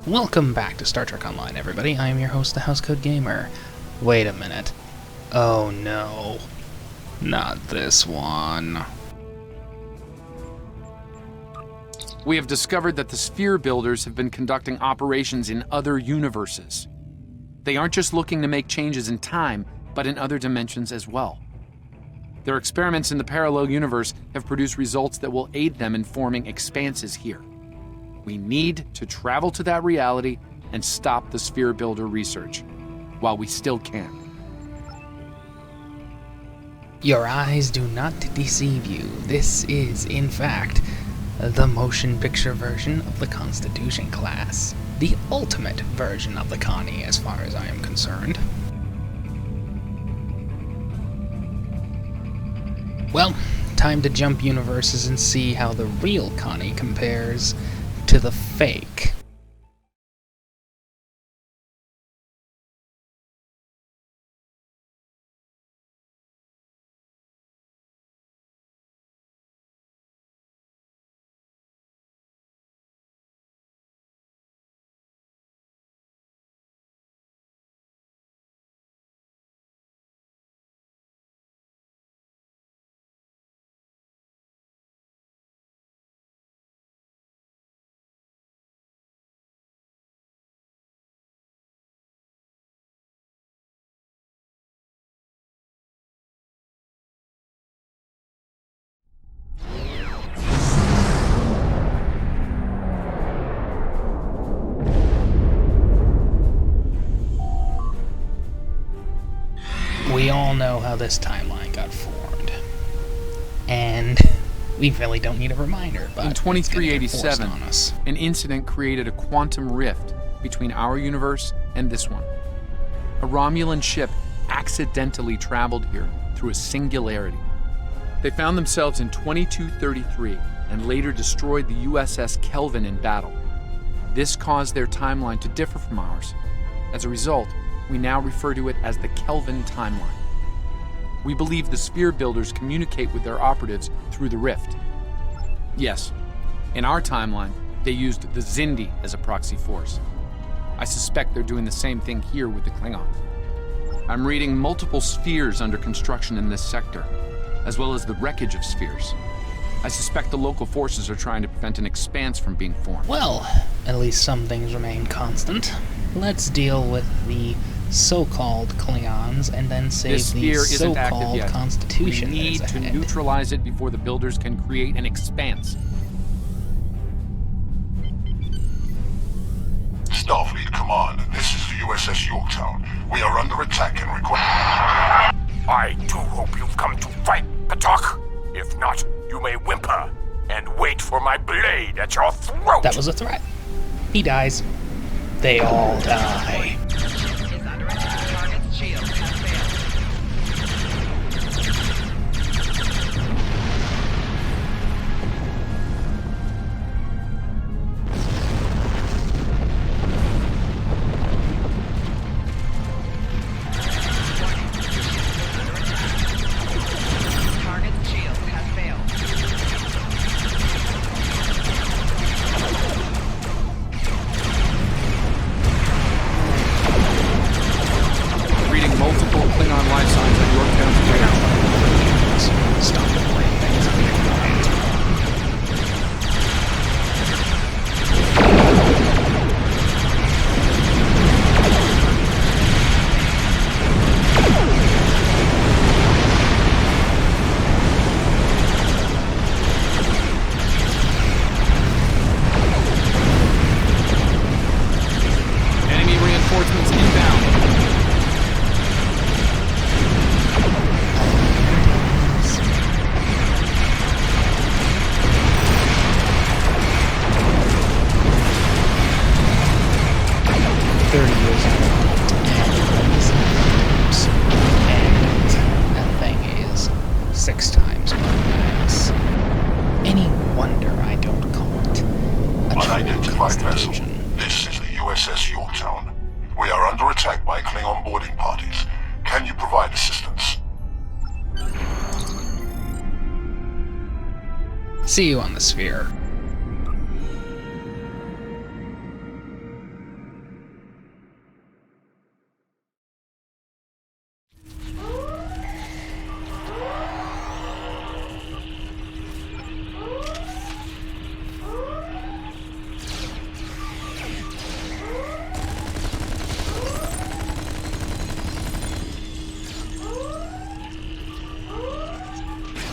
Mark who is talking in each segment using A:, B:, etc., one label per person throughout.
A: Welcome back to Star Trek Online, everybody. I am your host, the Housecoat Gamer. Wait a minute. Oh no. Not this one.
B: We have discovered that the sphere builders have been conducting operations in other universes. They aren't just looking to make changes in time, but in other dimensions as well. Their experiments in the parallel universe have produced results that will aid them in forming expanses here. We need to travel to that reality and stop the sphere builder research, while we still can.
A: Your eyes do not deceive you. This is, in fact, the motion picture version of the Constitution class. The ultimate version of the Connie, as far as I am concerned. Well, time to jump universes and see how the real Connie compares to the fake. We all know how this timeline got formed. And we really don't need a reminder, but
B: in 2387,
A: on us.
B: An incident created a quantum rift between our universe and this one. A Romulan ship accidentally traveled here through a singularity. They found themselves in 2233 and later destroyed the USS Kelvin in battle. This caused their timeline to differ from ours. As a result, we now refer to it as the Kelvin timeline. We believe the sphere builders communicate with their operatives through the rift. Yes, in our timeline, they used the Xindi as a proxy force. I suspect they're doing the same thing here with the Klingons. I'm reading multiple spheres under construction in this sector, as well as the wreckage of spheres. I suspect the local forces are trying to prevent an expanse from being formed.
A: Well, at least some things remain constant. Let's deal with the so-called Klingons and then save
B: This
A: the
B: sphere isn't active
A: so-called
B: yet.
A: Constitution.
B: We need
A: that is
B: to
A: ahead.
B: neutralize it before the builders can create an expanse.
C: Starfleet Command, this is the USS Yorktown. We are under attack and require...
D: I do hope you've come to fight, Patok. If not, you may whimper and wait for my blade at your throat.
A: That was a threat. He dies. They all die. Stop the playing things and get quiet.
B: Enemy reinforcements inbound.
A: And that thing is 6 times my mass. Any wonder I don't call it a true
C: Unidentified vessel.
A: constitution.
C: This is the USS Yorktown. We are under attack by Klingon boarding parties. Can you provide assistance?
A: See you on the sphere.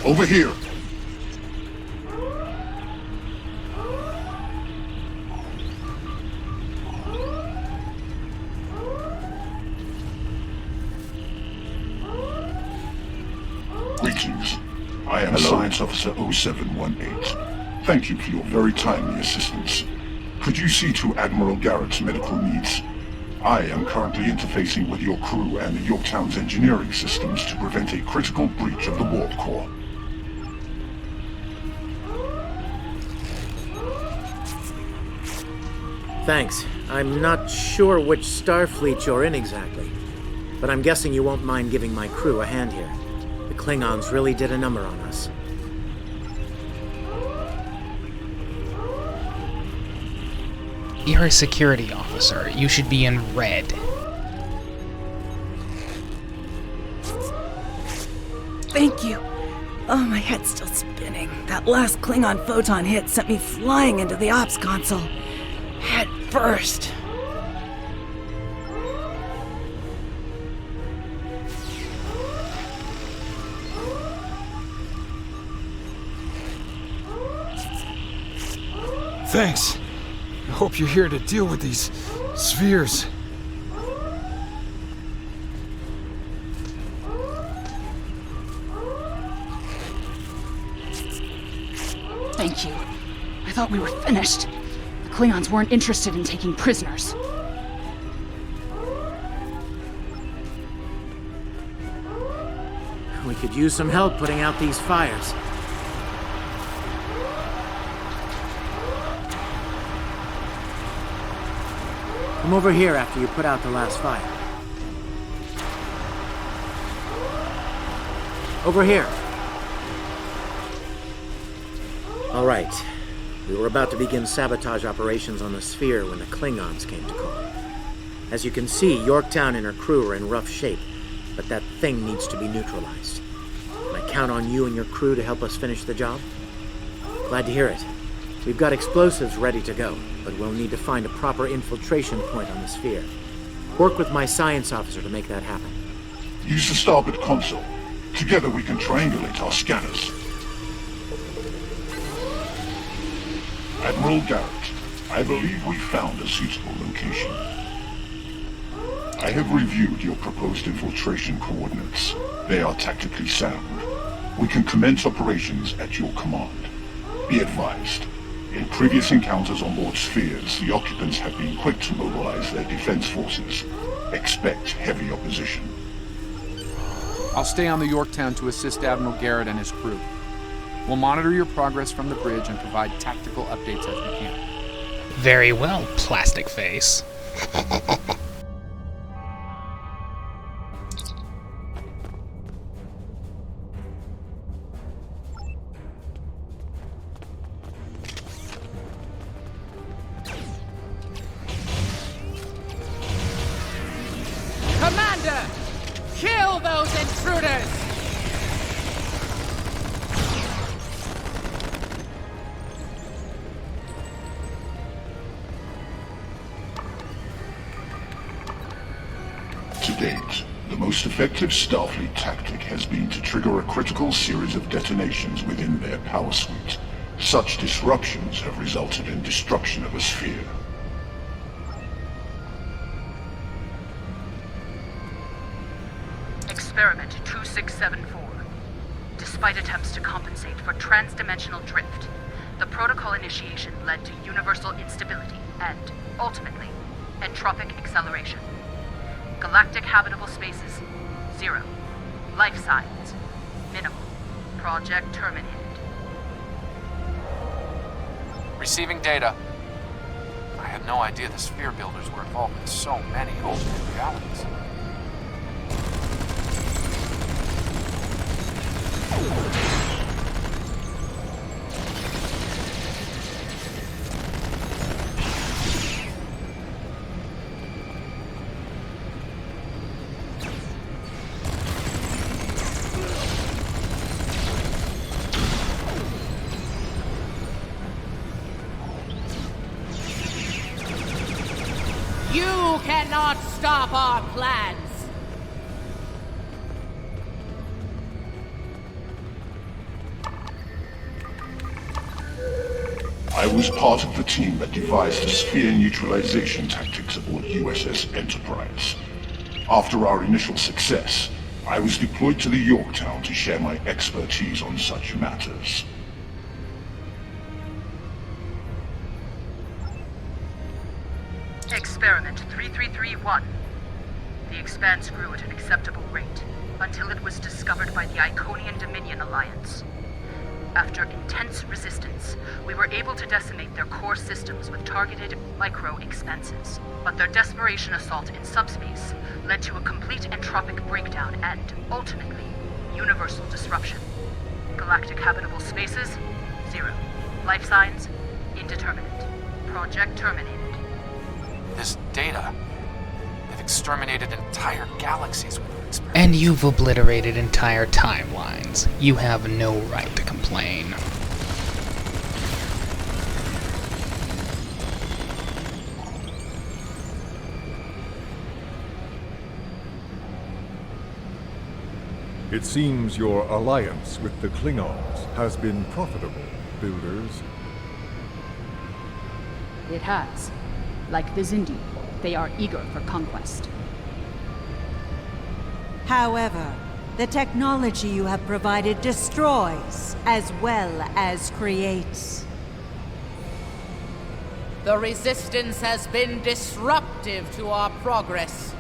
C: Over here! Greetings. I am Science Officer 0718. Thank you for your very timely assistance. Could you see to Admiral Garrett's medical needs? I am currently interfacing with your crew and the Yorktown's engineering systems to prevent a critical breach of the warp core.
E: Thanks. I'm not sure which Starfleet you're in exactly, but I'm guessing you won't mind giving my crew a hand here. The Klingons really did a number on us.
A: You're a security officer. You should be in red.
F: Thank you. Oh, my head's still spinning. That last Klingon photon hit sent me flying into the ops console. Head first.
G: Thanks. I hope you're here to deal with these spheres.
H: Thank you. I thought we were finished. The Klingons weren't interested in taking prisoners.
E: We could use some help putting out these fires. Come over here after you put out the last fire. Over here. All right. We were about to begin sabotage operations on the sphere when the Klingons came to call. As you can see, Yorktown and her crew are in rough shape, but that thing needs to be neutralized. Can I count on you and your crew to help us finish the job? Glad to hear it. We've got explosives ready to go, but we'll need to find a proper infiltration point on the sphere. Work with my science officer to make that happen.
C: Use the starboard console. Together we can triangulate our scanners. Admiral Garrett, I believe we found a suitable location. I have reviewed your proposed infiltration coordinates. They are tactically sound. We can commence operations at your command. Be advised, in previous encounters on board spheres, the occupants have been quick to mobilize their defense forces. Expect heavy opposition.
B: I'll stay on the Yorktown to assist Admiral Garrett and his crew. We'll monitor your progress from the bridge and provide tactical updates as we can.
A: Very well, plastic face.
I: Commander! Kill those intruders!
C: To date, the most effective Starfleet tactic has been to trigger a critical series of detonations within their power suite. Such disruptions have resulted in destruction of a sphere.
J: Experiment 2674. Despite attempts to compensate for trans-dimensional drift, the protocol initiation led to universal instability and, ultimately, entropic acceleration. Galactic habitable spaces, 0. Life signs, minimal. Project terminated.
B: Receiving data. I had no idea the sphere builders were involved in so many alternate realities.
I: You cannot stop our plans!
C: I was part of the team that devised the sphere neutralization tactics aboard USS Enterprise. After our initial success, I was deployed to the Yorktown to share my expertise on such matters.
J: Experiment 3331. The Expanse grew at an acceptable rate until it was discovered by the Iconian Dominion Alliance. After intense resistance, we were able to decimate their core systems with targeted micro-expanses. But their desperation assault in subspace led to a complete entropic breakdown and, ultimately, universal disruption. Galactic habitable spaces, 0. Life signs, indeterminate. Project terminated.
B: This data. They've exterminated entire galaxies with their experiments.
A: And you've obliterated entire timelines. You have no right to complain.
K: It seems your alliance with the Klingons has been profitable, builders.
H: It has. Like the Zindi, they are eager for conquest.
L: However, the technology you have provided destroys as well as creates.
I: The Resistance has been disruptive to our progress.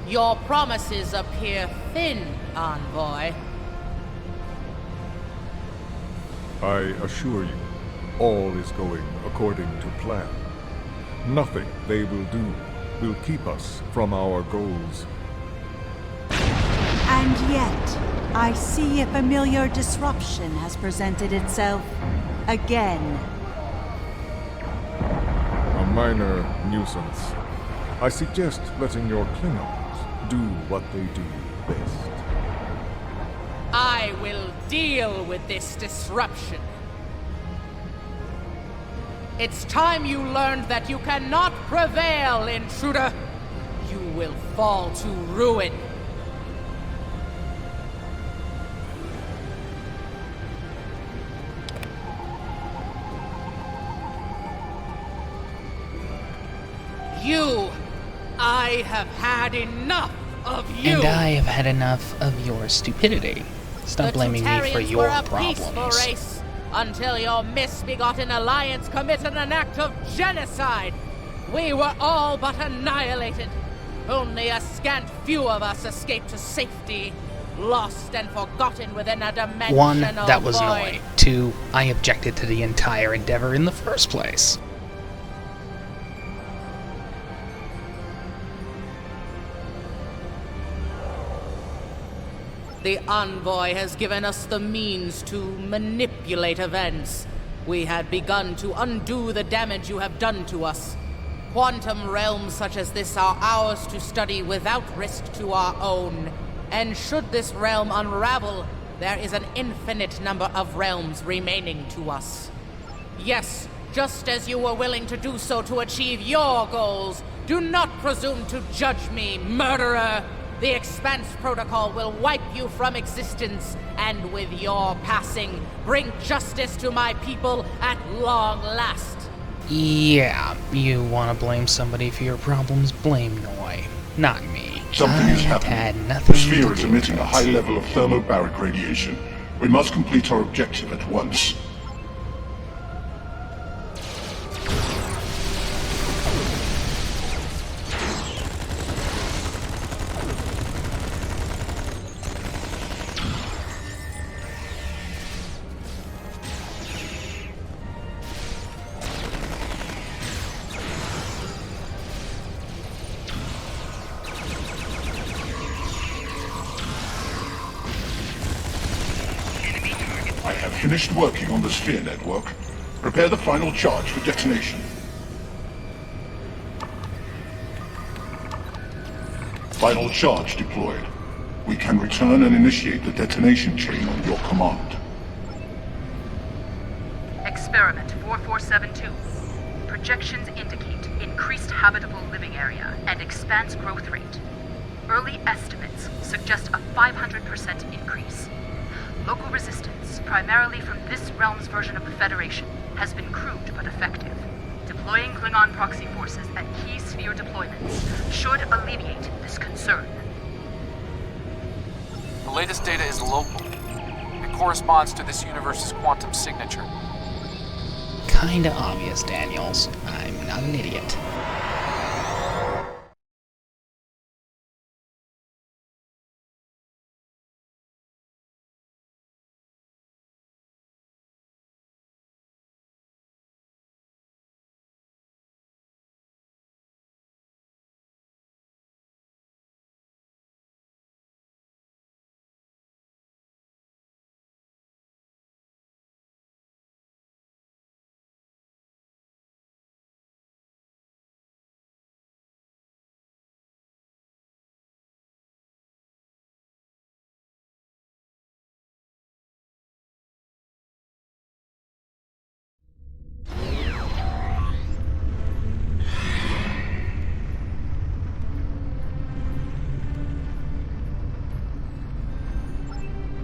I: Your promises appear thin, Envoy.
K: I assure you, all is going according to plan. Nothing they will do will keep us from our goals.
L: And yet, I see a familiar disruption has presented itself again.
K: A minor nuisance. I suggest letting your Klingons do what they do best.
I: I will deal with this disruption. It's time you learned that you cannot prevail, intruder. You will fall to ruin. I have had enough of you.
A: And I have had enough of your stupidity. Stop blaming me for your problems.
I: The Tutarians were a peaceful race until your misbegotten alliance committed an act of genocide. We were all but annihilated. Only a scant few of us escaped to safety, lost and forgotten within a dimensional
A: 1, that was
I: void.
A: annoying. 2, I objected to the entire endeavor in the first place.
I: The Envoy has given us the means to manipulate events. We had begun to undo the damage you have done to us. Quantum realms such as this are ours to study without risk to our own. And should this realm unravel, there is an infinite number of realms remaining to us. Yes, just as you were willing to do so to achieve your goals, do not presume to judge me, murderer! The Expanse Protocol will wipe you from existence, and with your passing, bring justice to my people at long last.
A: Yeah, you want to blame somebody for your problems, blame Noi, not me.
C: Something is
A: had
C: happening.
A: nothing
C: The sphere
A: to
C: is
A: do
C: emitting
A: with
C: a
A: it.
C: high level of thermobaric radiation. We must complete our objective at once. I have finished working on the sphere network. Prepare the final charge for detonation. Final charge deployed. We can return and initiate the detonation chain on your command.
J: Experiment 4472. Projections indicate increased habitable living area and expanse growth rate. Early estimates suggest a 500% increase. Local resistance, primarily from this realm's version of the Federation, has been crude but effective. Deploying Klingon proxy forces at key sphere deployments should alleviate this concern.
B: The latest data is local. It corresponds to this universe's quantum signature.
A: Kinda obvious, Daniels. I'm not an idiot.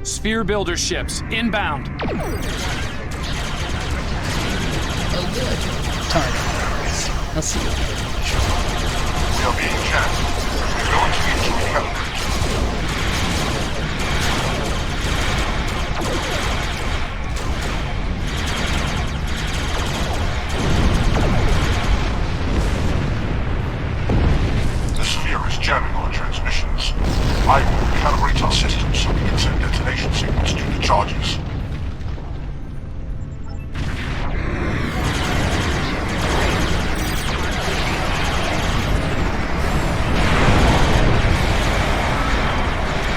B: Sphere builder ships, inbound.
A: Oh, good. Target areas. I'll see you.
C: We are being jammed. We're going to need to recalibrate. The sphere is jamming our transmissions. I will recalibrate our systems so we can send detonation signals to the charges.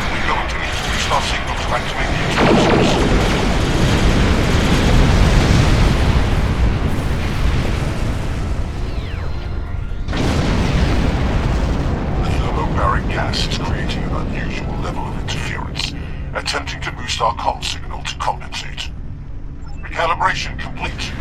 C: We're going to need to boost our signal to activate the explosives. Gas is creating an unusual level of interference, attempting to boost our comm signal to compensate. Recalibration complete.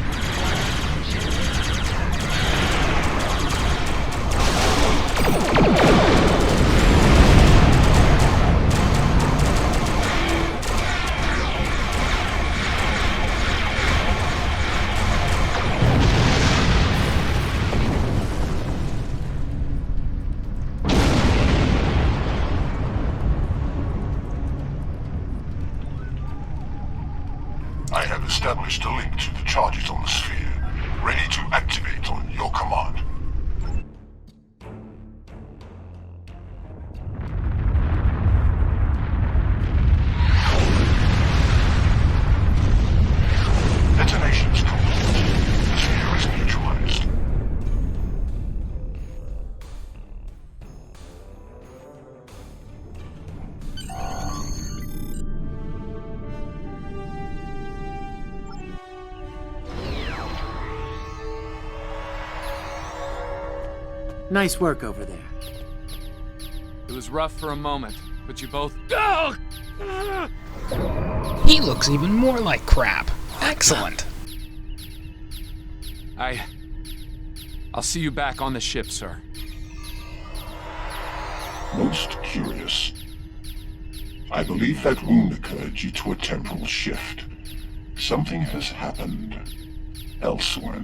C: I have established a link to the charges on the sphere, ready to activate on your command. Detonations complete. The sphere is neutralized.
E: Nice work over there.
B: It was rough for a moment, but you both...
A: He looks even more like crap. Excellent.
B: I'll see you back on the ship, sir.
C: Most curious. I believe that wound occurred due to a temporal shift. Something has happened elsewhere.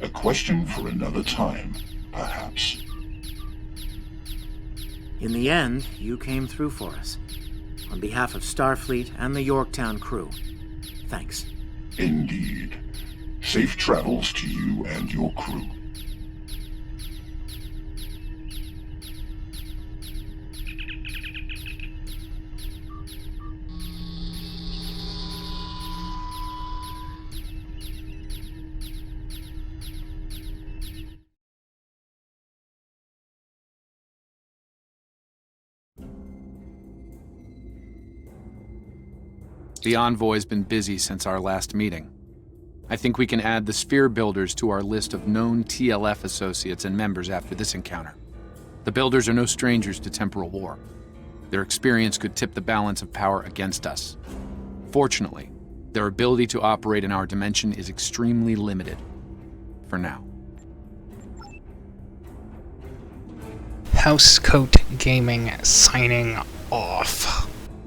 C: A question for another time, perhaps.
E: In the end, you came through for us. On behalf of Starfleet and the Yorktown crew, thanks.
C: Indeed. Safe travels to you and your crew.
B: The Envoy's been busy since our last meeting. I think we can add the Sphere Builders to our list of known TLF associates and members after this encounter. The Builders are no strangers to temporal war. Their experience could tip the balance of power against us. Fortunately, their ability to operate in our dimension is extremely limited. For now.
A: Housecoat Gaming signing off.